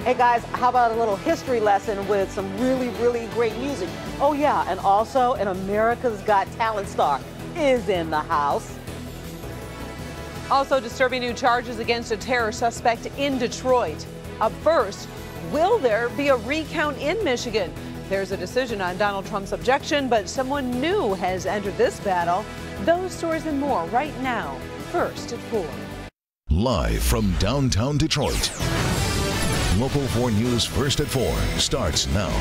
Hey guys, how about a little history lesson with some really great music? Oh yeah, and also an America's Got Talent star is in the house. Also disturbing new charges against a terror suspect in Detroit. Up first, will there be a recount in Michigan? There's a decision on Donald Trump's objection, but someone new has entered this battle. Those stories and more right now, first at 4. Live from downtown Detroit. Local 4 News First at 4 starts now.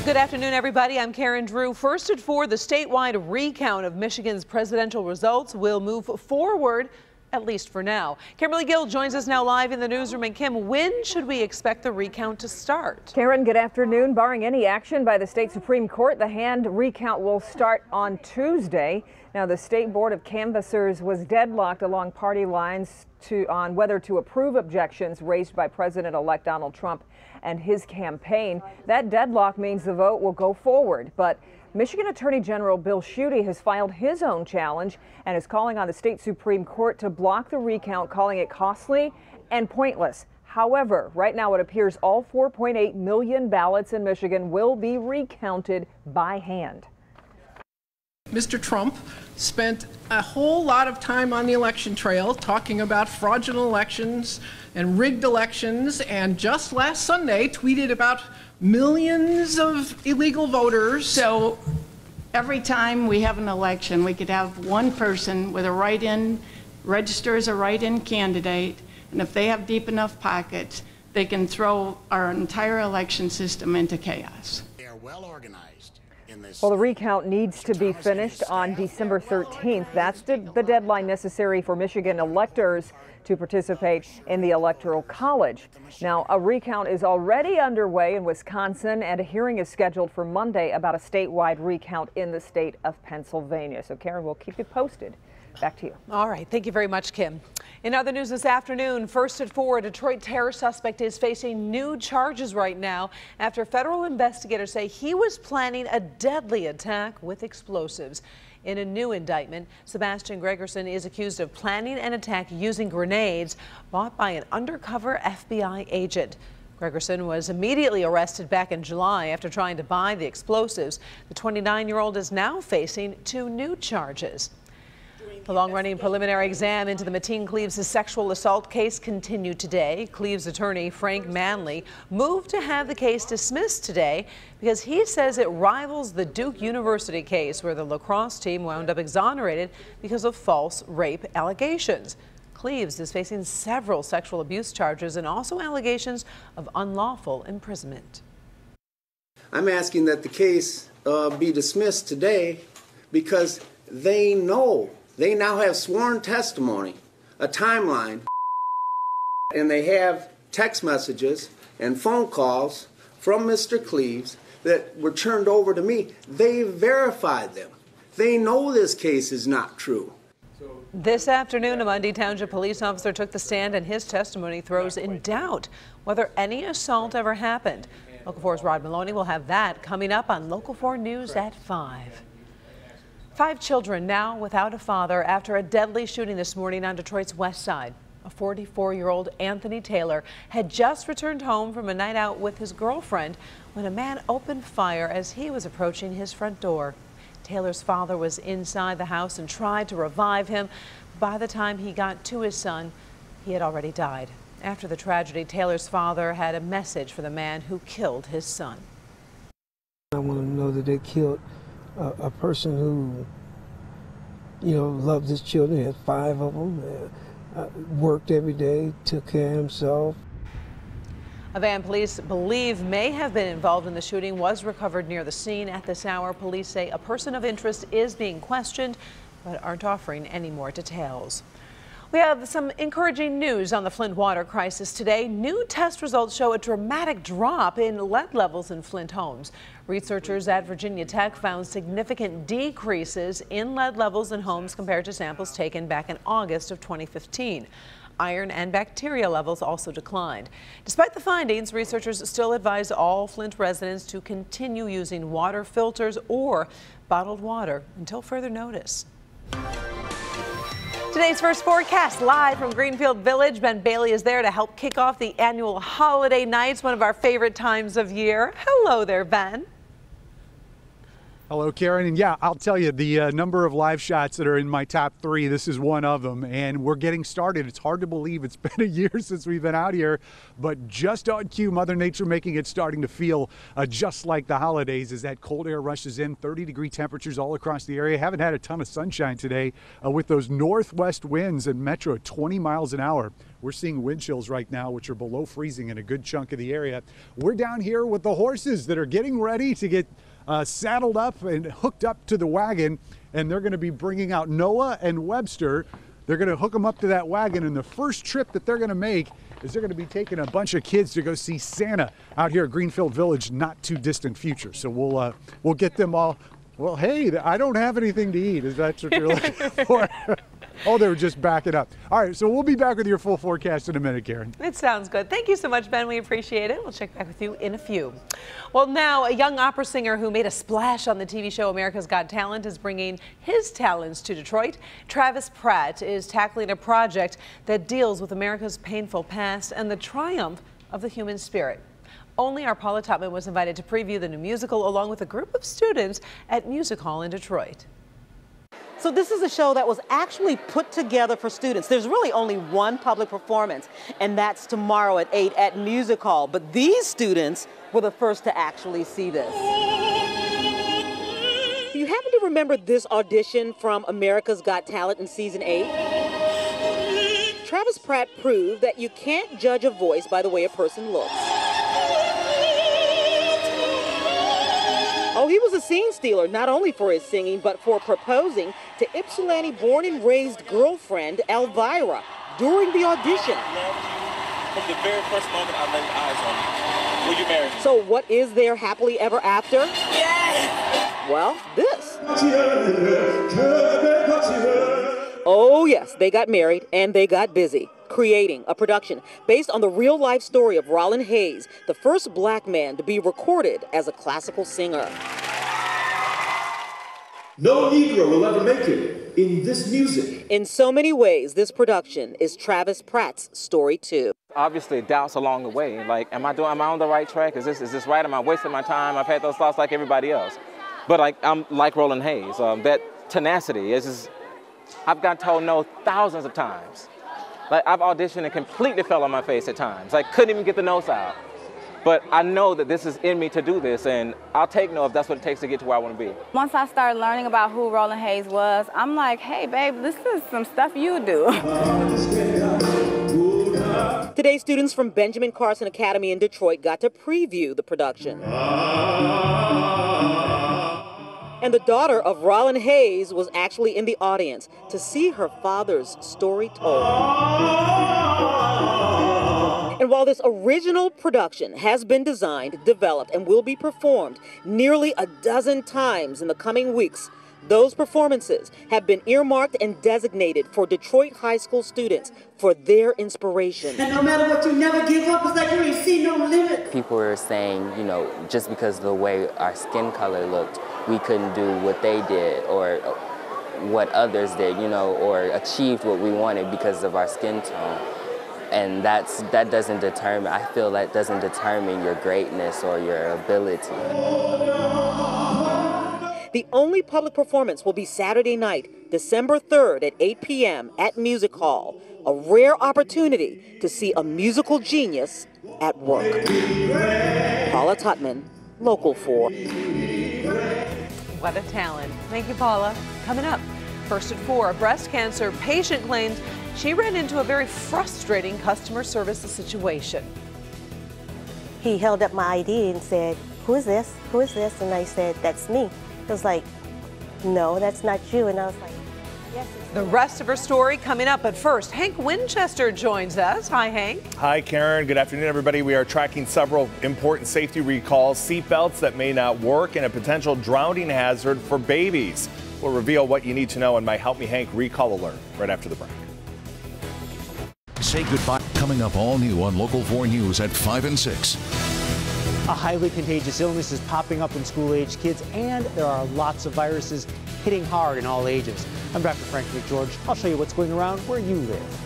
Good afternoon, everybody. I'm Karen Drew. First at 4, the statewide recount of Michigan's presidential results will move forward, at least for now. Kimberly Gill joins us now live in the newsroom. And Kim, when should we expect the recount to start? Karen, good afternoon. Barring any action by the state Supreme Court, the hand recount will start on Tuesday. Now, the State Board of Canvassers was deadlocked along party lines on whether to approve objections raised by President-elect Donald Trump and his campaign. That deadlock means the vote will go forward, but Michigan Attorney General Bill Schuette has filed his own challenge and is calling on the state Supreme Court to block the recount, calling it costly and pointless. However, right now it appears all 4.8 million ballots in Michigan will be recounted by hand. Mr. Trump spent a whole lot of time on the election trail talking about fraudulent elections and rigged elections, and just last Sunday tweeted about millions of illegal voters. So every time we have an election, we could have one person with a write-in, register as a write-in candidate, and if they have deep enough pockets, they can throw our entire election system into chaos. They are well organized. Well, the recount needs to be finished on December 13th. That's the deadline necessary for Michigan electors to participate in the Electoral College. Now, a recount is already underway in Wisconsin, and a hearing is scheduled for Monday about a statewide recount in the state of Pennsylvania. So, Karen, we'll keep you posted. Back to you. All right. Thank you very much, Kim. In other news this afternoon, first at 4, a Detroit terror suspect is facing new charges right now after federal investigators say he was planning a deadly attack with explosives. In a new indictment, Sebastian Gregerson is accused of planning an attack using grenades bought by an undercover FBI agent. Gregerson was immediately arrested back in July after trying to buy the explosives. The 29-year-old is now facing 2 new charges. The long-running preliminary exam into the Mateen Cleaves' sexual assault case continued today. Cleaves' attorney, Frank Manley, moved to have the case dismissed today because he says it rivals the Duke University case where the lacrosse team wound up exonerated because of false rape allegations. Cleaves is facing several sexual abuse charges and also allegations of unlawful imprisonment. I'm asking that the case be dismissed today because they know. They now have sworn testimony, a timeline, and they have text messages and phone calls from Mr. Cleaves that were turned over to me. They verified them. They know this case is not true. This afternoon, a Mundy Township police officer took the stand, and his testimony throws in doubt whether any assault ever happened. Local 4's Rod Maloney will have that coming up on Local 4 News at 5. 5 children now without a father after a deadly shooting this morning on Detroit's west side. A 44-year-old Anthony Taylor had just returned home from a night out with his girlfriend when a man opened fire as he was approaching his front door. Taylor's father was inside the house and tried to revive him. By the time he got to his son, he had already died. After the tragedy, Taylor's father had a message for the man who killed his son. I want to know that they killed a person who, loved his children. He had 5 of them, worked every day, took care of himself. A van police believe may have been involved in the shooting was recovered near the scene. At this hour, police say a person of interest is being questioned, but aren't offering any more details. We have some encouraging news on the Flint water crisis today. New test results show a dramatic drop in lead levels in Flint homes. Researchers at Virginia Tech found significant decreases in lead levels in homes compared to samples taken back in August of 2015. Iron and bacteria levels also declined. Despite the findings, researchers still advise all Flint residents to continue using water filters or bottled water until further notice. Today's first forecast live from Greenfield Village. Ben Bailey is there to help kick off the annual holiday nights, one of our favorite times of year. Hello there, Ben. Hello, Karen. And yeah, I'll tell you, the number of live shots that are in my top 3, this is one of them. And we're getting started. It's hard to believe it's been a year since we've been out here, but just on cue, Mother Nature making it starting to feel just like the holidays as that cold air rushes in. 30-degree temperatures all across the area. Haven't had a ton of sunshine today with those northwest winds in Metro at 20 miles an hour. We're seeing wind chills right now, which are below freezing in a good chunk of the area. We're down here with the horses that are getting ready to get saddled up and hooked up to the wagon, and they're going to be bringing out Noah and Webster. They're going to hook them up to that wagon, and the first trip that they're going to make is they're going to be taking a bunch of kids to go see Santa out here at Greenfield Village, not too distant future. So we'll get them all. Well, hey, I don't have anything to eat. Is that what you're looking for? Oh, they were just backing up. All right, so we'll be back with your full forecast in a minute, Karen. It sounds good. Thank you so much, Ben. We appreciate it. We'll check back with you in a few. Well, now a young opera singer who made a splash on the TV show America's Got Talent is bringing his talents to Detroit. Travis Pratt is tackling a project that deals with America's painful past and the triumph of the human spirit. Only our Paula Tutman was invited to preview the new musical along with a group of students at Music Hall in Detroit. So this is a show that was actually put together for students. There's really only one public performance, and that's tomorrow at 8 at Music Hall. But these students were the first to actually see this. Do you happen to remember this audition from America's Got Talent in season 8? Travis Pratt proved that you can't judge a voice by the way a person looks. Oh, he was a scene stealer, not only for his singing, but for proposing to Ypsilanti born and raised girlfriend, Elvira, during the audition. From the very first moment I laid eyes on you. Will you marry me? So what is their happily ever after? Yes! Well, this. Oh, yes, they got married and they got busy creating a production based on the real-life story of Roland Hayes, the first black man to be recorded as a classical singer. No Negro will ever make it in this music. In so many ways, this production is Travis Pratt's story too. Obviously, doubts along the way. Like, am I on the right track? Is this right? Am I wasting my time? I've had those thoughts like everybody else. But I'm like Roland Hayes. That tenacity is just, I've got told no thousands of times. Like, I've auditioned and completely fell on my face at times. Like, couldn't even get the notes out. But I know that this is in me to do this, and I'll take no if that's what it takes to get to where I want to be. Once I started learning about who Roland Hayes was, I'm like, hey, babe, this is some stuff you do. Today, students from Benjamin Carson Academy in Detroit got to preview the production. And the daughter of Roland Hayes was actually in the audience to see her father's story told. And while this original production has been designed, developed, and will be performed nearly a dozen times in the coming weeks, those performances have been earmarked and designated for Detroit high school students for their inspiration. And no matter what, you never give up. It's like you ain't see no limit. People were saying, you know, just because of the way our skin color looked, we couldn't do what they did or what others did, you know, or achieved what we wanted because of our skin tone. And that doesn't determine, I feel that doesn't determine your greatness or your ability. The only public performance will be Saturday night, December 3rd at 8 p.m. at Music Hall, a rare opportunity to see a musical genius at work. Paula Tutman, Local 4. What a talent. Thank you, Paula. Coming up, first at 4, a breast cancer patient claims she ran into a very frustrating customer service situation. He held up my ID and said, "Who is this? Who is this?" And I said, "That's me." It was like, "No, that's not you." And I was like, "Yes." The rest of her story coming up, but first, Hank Winchester joins us. Hi, Hank. Hi, Karen. Good afternoon, everybody. We are tracking several important safety recalls, seatbelts that may not work, and a potential drowning hazard for babies. We'll reveal what you need to know in my Help Me Hank recall alert right after the break. Say goodbye. Coming up all new on Local 4 News at 5 and 6. A highly contagious illness is popping up in school-aged kids, and there are lots of viruses hitting hard in all ages. I'm Dr. Frank McGeorge. I'll show you what's going around where you live.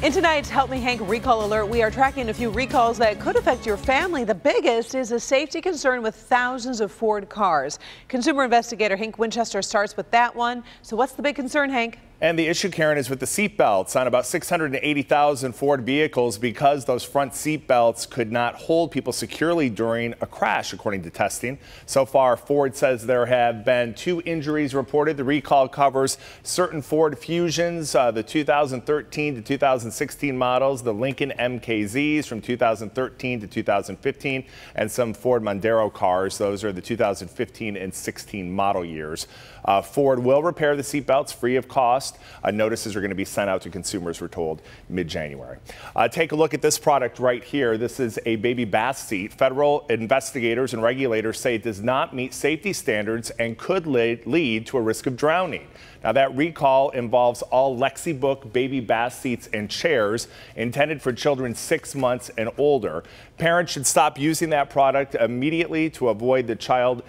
In tonight's Help Me Hank recall alert, we are tracking a few recalls that could affect your family. The biggest is a safety concern with thousands of Ford cars. Consumer investigator Hank Winchester starts with that one. So what's the big concern, Hank? And the issue, Karen, is with the seat belts on about 680,000 Ford vehicles because those front seat belts could not hold people securely during a crash, according to testing. So far, Ford says there have been 2 injuries reported. The recall covers certain Ford Fusions, the 2013 to 2016 models, the Lincoln MKZs from 2013 to 2015, and some Ford Mondeo cars. Those are the 2015 and 16 model years. Ford will repair the seat belts free of cost. Notices are going to be sent out to consumers, we're told, mid-January. Take a look at this product right here. This is a baby bath seat. Federal investigators and regulators say it does not meet safety standards and could lead to a risk of drowning. Now, that recall involves all Lexibook baby bath seats and chairs intended for children 6 months and older. Parents should stop using that product immediately to avoid the child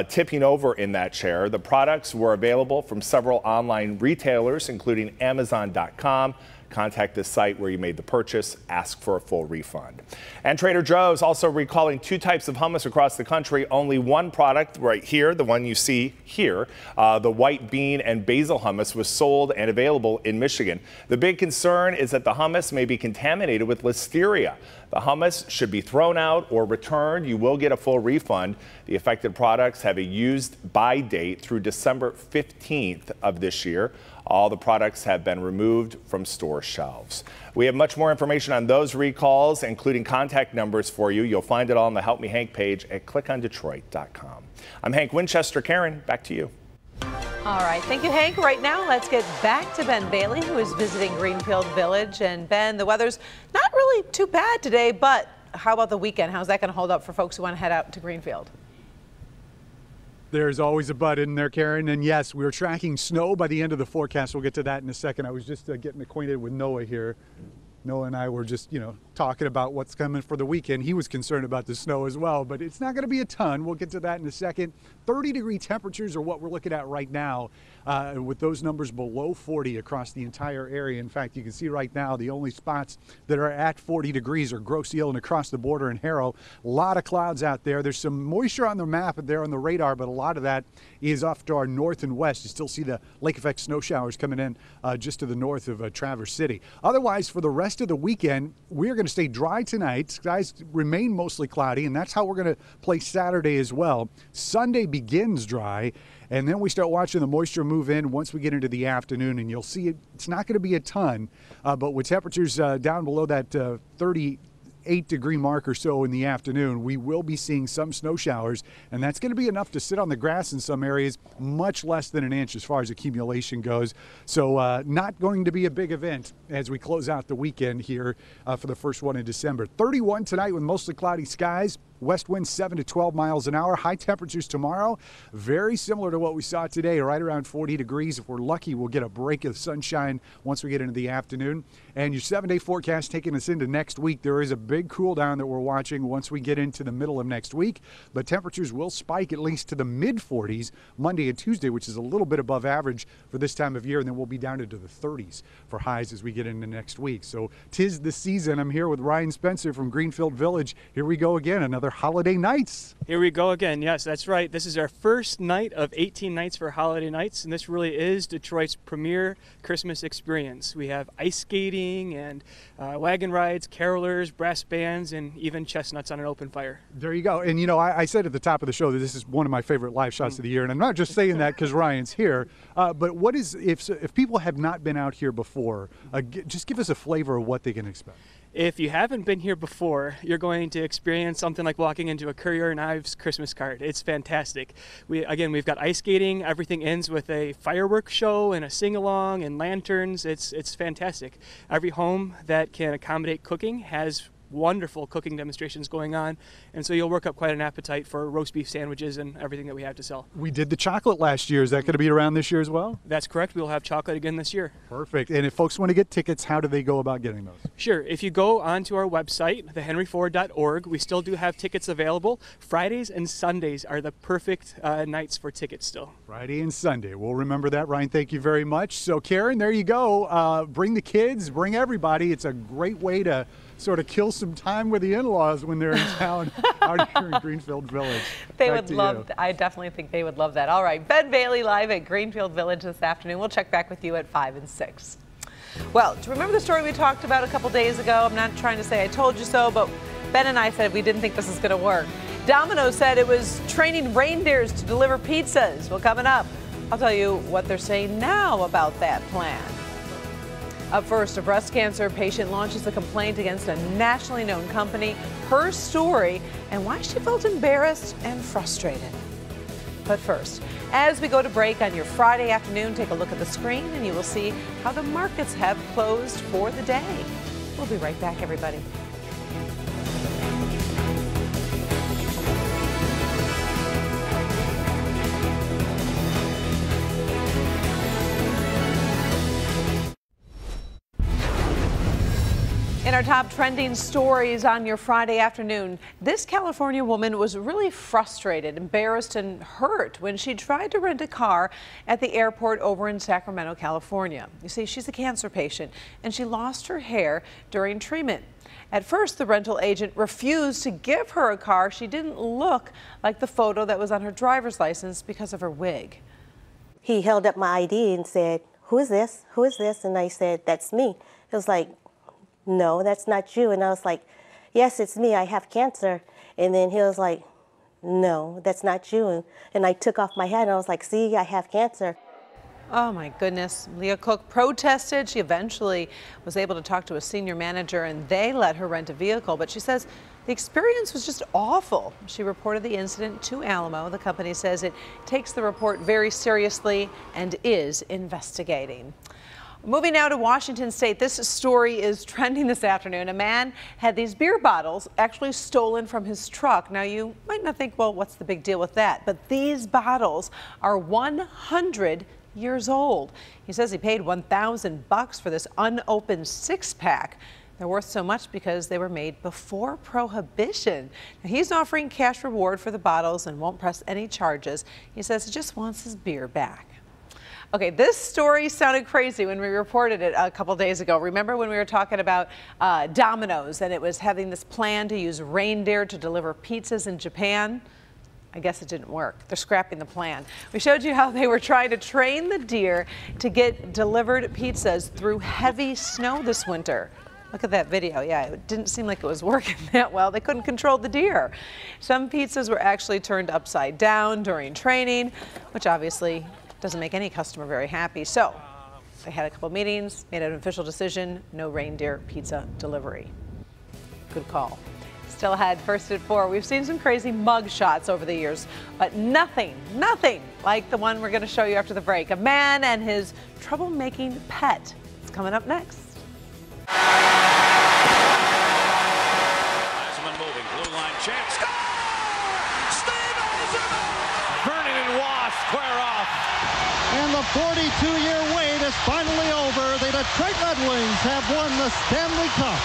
tipping over in that chair. The products were available from several online retailers, including Amazon.com. Contact the site where you made the purchase, ask for a full refund. And Trader Joe's also recalling 2 types of hummus across the country. Only one product right here, the one you see here, the white bean and basil hummus, was sold and available in Michigan. The big concern is that the hummus may be contaminated with listeria. The hummus should be thrown out or returned. You will get a full refund. The affected products have a used by date through December 15th of this year. All the products have been removed from store shelves. We have much more information on those recalls, including contact numbers for you. You'll find it all on the Help Me Hank page at clickondetroit.com. I'm Hank Winchester. Karen, back to you. All right. Thank you, Hank. Right now, let's get back to Ben Bailey, who is visiting Greenfield Village. And Ben, the weather's not really too bad today, but how about the weekend? How's that going to hold up for folks who want to head out to Greenfield? There's always a but in there, Karen. And yes, we're tracking snow by the end of the forecast. We'll get to that in a second. I was just getting acquainted with Noah here. Noah and I were just, talking about what's coming for the weekend. He was concerned about the snow as well, but it's not going to be a ton. We'll get to that in a second. 30-degree temperatures are what we're looking at right now, with those numbers below 40 across the entire area. In fact, you can see right now the only spots that are at 40 degrees are Grosse Ile and across the border in Harrow. A lot of clouds out there. There's some moisture on the map there on the radar, but a lot of that is off to our north and west. You still see the lake effect snow showers coming in just to the north of Traverse City. Otherwise, for the rest of the weekend, we're going to stay dry tonight. Skies remain mostly cloudy, and that's how we're going to play Saturday as well. Sunday begins dry, and then we start watching the moisture move in once we get into the afternoon, and you'll see it's not going to be a ton, but with temperatures down below that 38-degree mark or so in the afternoon, we will be seeing some snow showers, and that's going to be enough to sit on the grass in some areas, much less than an inch as far as accumulation goes. So not going to be a big event as we close out the weekend here for the first one in December. 31 tonight with mostly cloudy skies. West winds 7 to 12 miles an hour. High temperatures tomorrow, very similar to what we saw today, right around 40 degrees. If we're lucky, we'll get a break of sunshine once we get into the afternoon. And your 7-day forecast taking us into next week. There is a big cool down that we're watching once we get into the middle of next week. But temperatures will spike at least to the mid-40s Monday and Tuesday, which is a little bit above average for this time of year. And then we'll be down into the 30s for highs as we get into next week. So 'tis the season. I'm here with Ryan Spencer from Greenfield Village. Here we go again, another holiday nights. Here we go again. Yes, that's right. This is our first night of 18 nights for holiday nights, and this really is Detroit's premier Christmas experience. We have ice skating and wagon rides, carolers, brass bands, and even chestnuts on an open fire. There you go. And I said at the top of the show that this is one of my favorite live shots of the year, and I'm not just saying that because Ryan's here, but what is, if people have not been out here before, just give us a flavor of what they can expect. If you haven't been here before, you're going to experience something like walking into a Currier and Ives Christmas card. It's fantastic. We've got ice skating. Everything ends with a fireworks show and a sing-along and lanterns. It's fantastic. Every home that can accommodate cooking has wonderful cooking demonstrations going on, and so you'll work up quite an appetite for roast beef sandwiches and everything that we have to sell. We did the chocolate last year. Is that going to be around this year as well? That's correct. We'll have chocolate again this year. Perfect. And if folks want to get tickets, how do they go about getting those? Sure. If you go onto our website, thehenryford.org, we still do have tickets available. Fridays and Sundays are the perfect nights for tickets still. Friday and Sunday. We'll remember that, Ryan. Thank you very much. So, Karen, there you go. Bring the kids, bring everybody. It's a great way to sort of kill some time with the in-laws when they're in town out here in Greenfield Village. They would love, I definitely think they would love that. All right, Ben Bailey live at Greenfield Village this afternoon. We'll check back with you at 5 and 6. Well, do you remember the story we talked about a couple days ago? I'm not trying to say I told you so, but Ben and I said we didn't think this was going to work. Domino's said it was training reindeers to deliver pizzas. Well, coming up, I'll tell you what they're saying now about that plan. Up first, a breast cancer patient launches a complaint against a nationally known company, her story, and why she felt embarrassed and frustrated. But first, as we go to break on your Friday afternoon, take a look at the screen and you will see how the markets have closed for the day. We'll be right back, everybody. In our top trending stories on your Friday afternoon, this California woman was really frustrated, embarrassed, and hurt when she tried to rent a car at the airport over in Sacramento, California. You see, she's a cancer patient, and she lost her hair during treatment. At first, the rental agent refused to give her a car. She didn't look like the photo that was on her driver's license because of her wig. He held up my ID and said, "Who is this? Who is this?" And I said, "That's me." It was like, "No, that's not you." And I was like, "Yes, it's me. I have cancer." And then he was like, "No, that's not you." And I took off my hat and I was like, "See, I have cancer." Oh my goodness. Leah Cook protested. She eventually was able to talk to a senior manager and they let her rent a vehicle, but she says the experience was just awful. She reported the incident to Alamo. The company says it takes the report very seriously and is investigating. Moving now to Washington State, this story is trending this afternoon. A man had these beer bottles actually stolen from his truck. Now, you might not think, well, what's the big deal with that? But these bottles are 100 years old. He says he paid $1,000 for this unopened six-pack. They're worth so much because they were made before Prohibition. Now, he's offering cash reward for the bottles and won't press any charges. He says he just wants his beer back. Okay, this story sounded crazy when we reported it a couple days ago. Remember when we were talking about Domino's and it was having this plan to use reindeer to deliver pizzas in Japan? I guess it didn't work. They're scrapping the plan. We showed you how they were trying to train the deer to get delivered pizzas through heavy snow this winter. Look at that video. Yeah, it didn't seem like it was working that well. They couldn't control the deer. Some pizzas were actually turned upside down during training, which obviously doesn't make any customer very happy. So they had a couple meetings, made an official decision, no reindeer pizza delivery. Good call. Still ahead, first at 4. We've seen some crazy mug shots over the years, but nothing like the one we're going to show you after the break. A man and his troublemaking pet. It's coming up next. Eiserman moving, blue line chance. Score! Steve Eiserman! Vernon and Wass square off. And the 42-year wait is finally over. The Detroit Red Wings have won the Stanley Cup.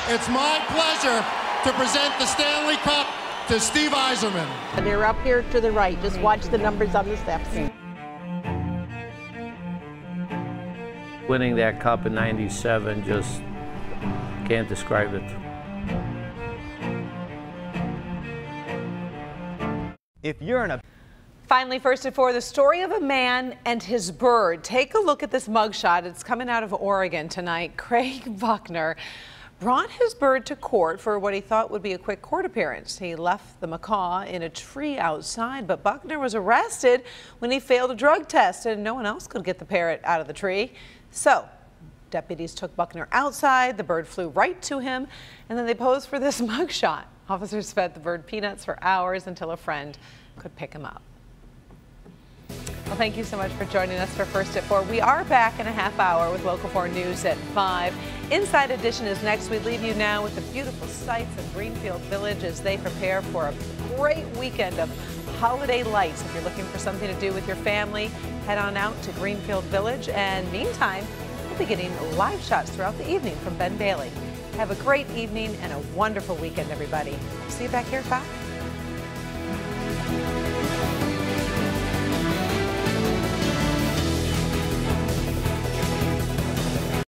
It's my pleasure to present the Stanley Cup to Steve Eiserman. They're up here to the right. Just watch the numbers on the steps. Winning that cup in '97, just can't describe it. If you're in a Finally, first at 4, the story of a man and his bird. Take a look at this mugshot. It's coming out of Oregon tonight. Craig Buckner brought his bird to court for what he thought would be a quick court appearance. He left the macaw in a tree outside, but Buckner was arrested when he failed a drug test and no one else could get the parrot out of the tree. So deputies took Buckner outside. The bird flew right to him, and then they posed for this mugshot. Officers fed the bird peanuts for hours until a friend could pick him up. Well, thank you so much for joining us for First at 4. We are back in a half hour with Local 4 News at 5. Inside Edition is next. We leave you now with the beautiful sights of Greenfield Village as they prepare for a great weekend of holiday lights. If you're looking for something to do with your family, head on out to Greenfield Village. And meantime, we'll be getting live shots throughout the evening from Ben Bailey. Have a great evening and a wonderful weekend, everybody. See you back here at 5.